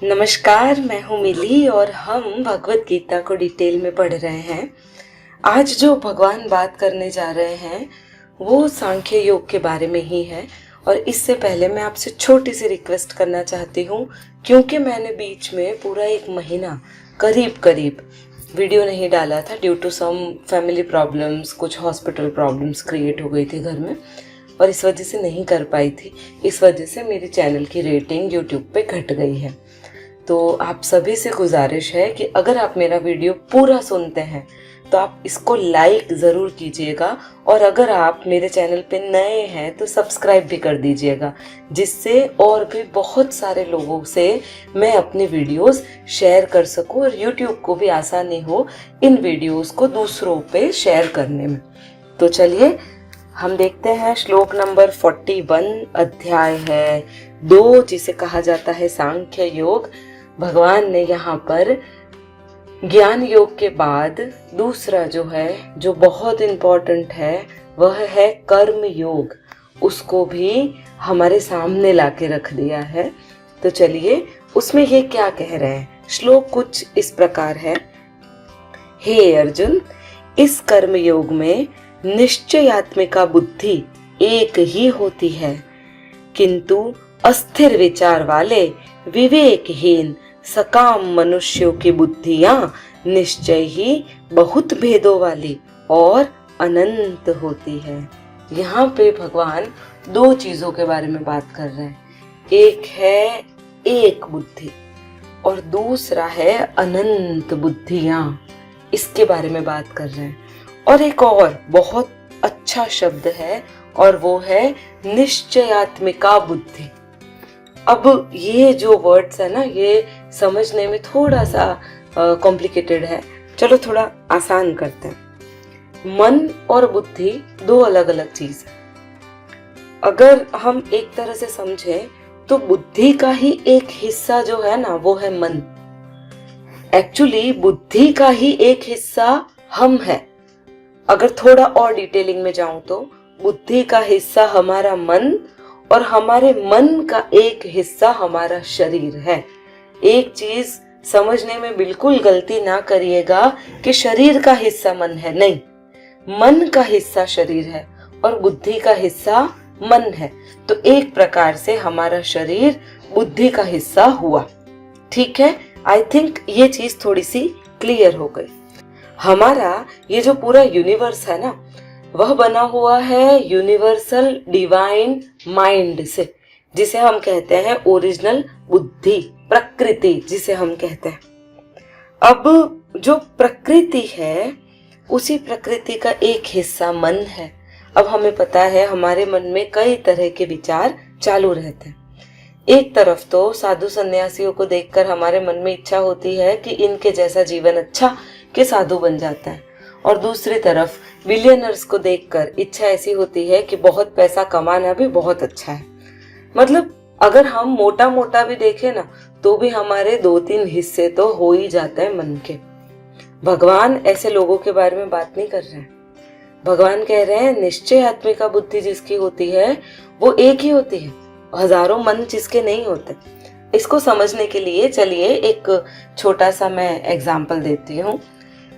नमस्कार, मैं हूँ मिली और हम भगवत गीता को डिटेल में पढ़ रहे हैं। आज जो भगवान बात करने जा रहे हैं वो सांख्य योग के बारे में ही है। और इससे पहले मैं आपसे छोटी सी रिक्वेस्ट करना चाहती हूँ, क्योंकि मैंने बीच में पूरा 1 महीना करीब वीडियो नहीं डाला था due to some family problems, कुछ हॉस्पिटल प्रॉब्लम्स क्रिएट हो गई थी घर में और इस वजह से नहीं कर पाई थी। इस वजह से मेरी चैनल की रेटिंग यूट्यूब पे घट गई है। तो आप सभी से गुजारिश है कि अगर आप मेरा वीडियो पूरा सुनते हैं तो आप इसको लाइक ज़रूर कीजिएगा, और अगर आप मेरे चैनल पे नए हैं तो सब्सक्राइब भी कर दीजिएगा, जिससे और भी बहुत सारे लोगों से मैं अपनी वीडियोस शेयर कर सकूं और यूट्यूब को भी आसानी हो इन वीडियोस को दूसरों पे शेयर करने में। तो चलिए हम देखते हैं श्लोक नंबर 41, अध्याय है 2, जिसे कहा जाता है सांख्य योग। भगवान ने यहाँ पर ज्ञान योग के बाद दूसरा जो है, जो बहुत इम्पोर्टेंट है, वह है कर्म योग। उसको भी हमारे सामने लाके रख दिया है। तो चलिए उसमें ये क्या कह रहे हैं। श्लोक कुछ इस प्रकार है। हे अर्जुन, इस कर्म योग में निश्चयात्मिका बुद्धि एक ही होती है, किंतु अस्थिर विचार वाले विवेकहीन सकाम मनुष्यों की बुद्धियां निश्चय ही बहुत भेदों वाली और अनंत होती है। यहाँ पे भगवान 2 चीजों के बारे में बात कर रहे हैं। एक है एक बुद्धि और दूसरा है अनंत बुद्धियां, इसके बारे में बात कर रहे हैं। और एक और बहुत अच्छा शब्द है और वो है निश्चयात्मिका बुद्धि। अब ये जो वर्ड्स है ना, ये समझने में थोड़ा सा कॉम्प्लिकेटेड है। चलो थोड़ा आसान करते हैं। मन और बुद्धि 2 अलग अलग चीज है। अगर हम एक तरह से समझें तो बुद्धि का ही एक हिस्सा जो है ना, वो है मन। एक्चुअली बुद्धि का ही एक हिस्सा हम है। अगर थोड़ा और डिटेलिंग में जाऊं तो बुद्धि का हिस्सा हमारा मन और हमारे मन का एक हिस्सा हमारा शरीर है। एक चीज समझने में बिल्कुल गलती ना करिएगा कि शरीर का हिस्सा मन है, नहीं, मन का हिस्सा शरीर है और बुद्धि का हिस्सा मन है। तो एक प्रकार से हमारा शरीर बुद्धि का हिस्सा हुआ। ठीक है, आई थिंक ये चीज थोड़ी सी क्लियर हो गई। हमारा ये जो पूरा यूनिवर्स है ना, वह बना हुआ है यूनिवर्सल डिवाइन माइंड से, जिसे हम कहते हैं ओरिजिनल बुद्धि, प्रकृति जिसे हम कहते हैं। अब जो प्रकृति है, उसी प्रकृति का एक हिस्सा मन है। अब हमें पता है हमारे मन में कई तरह के विचार चालू रहते हैं। एक तरफ तो साधु सन्यासियों को देखकर हमारे मन में इच्छा होती है कि इनके जैसा जीवन अच्छा कि साधु बन जाता है, और दूसरी तरफ बिलियनर्स को देखकर इच्छा ऐसी होती है कि बहुत पैसा कमाना भी बहुत अच्छा है। मतलब अगर हम मोटा मोटा भी देखें ना, तो भी हमारे 2-3 हिस्से तो हो ही जाते हैं मन के। भगवान ऐसे लोगों के बारे में बात नहीं कर रहे हैं। भगवान कह रहे हैं निश्चय आत्मिका बुद्धि जिसकी होती है वो एक ही होती है, हजारों मन जिसके नहीं होते। इसको समझने के लिए चलिए एक छोटा सा मैं एग्जाम्पल देती हूँ।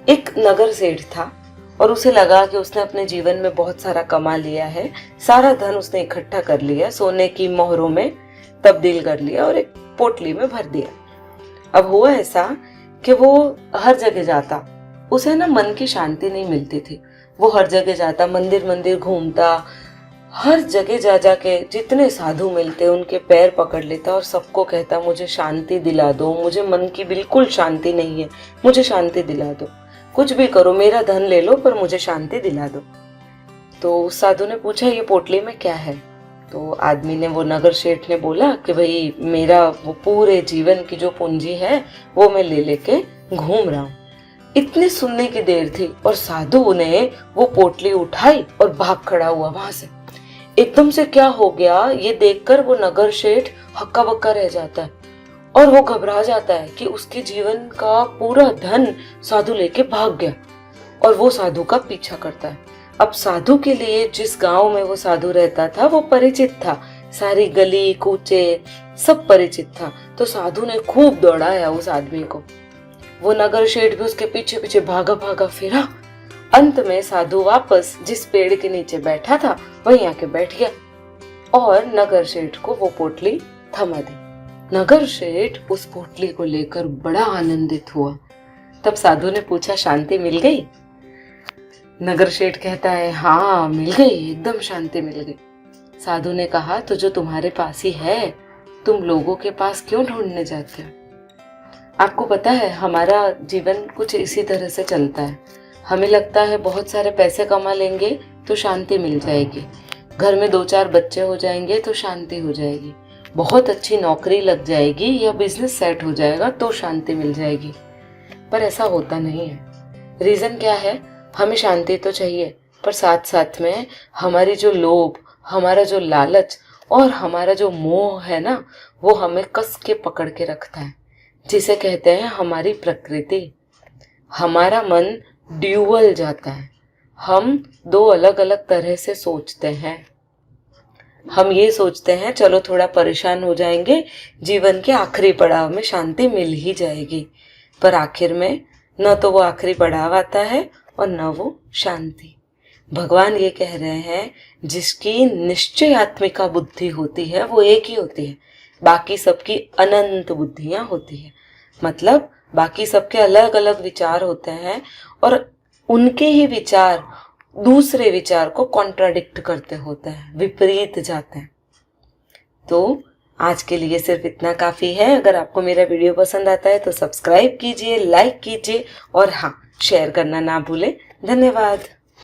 एक नगर सेठ था और उसे लगा कि उसने अपने जीवन में बहुत सारा कमा लिया है, सारा धन उसने इकट्ठा कर लिया, सोने की मोहरों में तब्दील कर लिया और एक पोटली में भर दिया। अब हुआ ऐसा कि वो हर जगह जाता, उसे ना मन की शांति नहीं मिलती थी। वो हर जगह जाता, मंदिर मंदिर घूमता, हर जगह जा जाके जितने साधु मिलते उनके पैर पकड़ लेता और सबको कहता मुझे शांति दिला दो, मुझे मन की बिल्कुल शांति नहीं है, मुझे शांति दिला दो, कुछ भी करो, मेरा धन ले लो पर मुझे शांति दिला दो। तो उस साधु ने पूछा ये पोटली में क्या है। तो आदमी ने, वो नगर सेठ ने बोला कि भाई मेरा वो पूरे जीवन की जो पूंजी है वो मैं ले लेके घूम रहा हूँ। इतनी सुनने की देर थी और साधु ने वो पोटली उठाई और भाग खड़ा हुआ वहां से। एकदम से क्या हो गया ये देखकर वो नगर सेठ हक्का बक्का रह जाता है और वो घबरा जाता है कि उसके जीवन का पूरा धन साधु लेके भाग गया, और वो साधु का पीछा करता है। अब साधु के लिए जिस गांव में वो साधु रहता था वो परिचित था, सारी गली कूचे सब परिचित था। तो साधु ने खूब दौड़ाया उस आदमी को। वो नगर शेठ भी उसके पीछे पीछे भागा भागा फिरा। अंत में साधु वापस जिस पेड़ के नीचे बैठा था वहीं आके बैठ गया और नगर शेठ को वो पोटली थमा दी। नगर शेठ उस पोटली को लेकर बड़ा आनंदित हुआ। तब साधु ने पूछा, शांति मिल गई? नगर शेठ कहता है, हाँ मिल गई, एकदम शांति मिल गई। साधु ने कहा, तो जो तुम्हारे पास ही है तुम लोगों के पास क्यों ढूंढने जाते हो? आपको पता है हमारा जीवन कुछ इसी तरह से चलता है। हमें लगता है बहुत सारे पैसे कमा लेंगे तो शांति मिल जाएगी, घर में 2-4 बच्चे हो जाएंगे तो शांति हो जाएगी, बहुत अच्छी नौकरी लग जाएगी या बिजनेस सेट हो जाएगा तो शांति मिल जाएगी। पर ऐसा होता नहीं है। रीजन क्या है? हमें शांति तो चाहिए, पर साथ साथ में हमारी जो लोभ, हमारा जो लालच और हमारा जो मोह है ना, वो हमें कस के पकड़ के रखता है, जिसे कहते हैं हमारी प्रकृति। हमारा मन ड्यूअल जाता है। हम 2 अलग अलग तरह से सोचते हैं। हम ये सोचते हैं चलो थोड़ा परेशान हो जाएंगे, जीवन के आखिरी पड़ाव में शांति मिल ही जाएगी, पर आखिर में न तो वो आखिरी पड़ाव आता है और न वो शांति। भगवान ये कह रहे हैं, जिसकी निश्चयात्मिका बुद्धि होती है वो एक ही होती है, बाकी सबकी अनंत बुद्धियां होती है। मतलब बाकी सबके अलग अलग विचार होते हैं और उनके ही विचार दूसरे विचार को कॉन्ट्राडिक्ट करते होते हैं, विपरीत जाते हैं। तो आज के लिए सिर्फ इतना काफ़ी है। अगर आपको मेरा वीडियो पसंद आता है तो सब्सक्राइब कीजिए, लाइक कीजिए और हाँ, शेयर करना ना भूलें। धन्यवाद।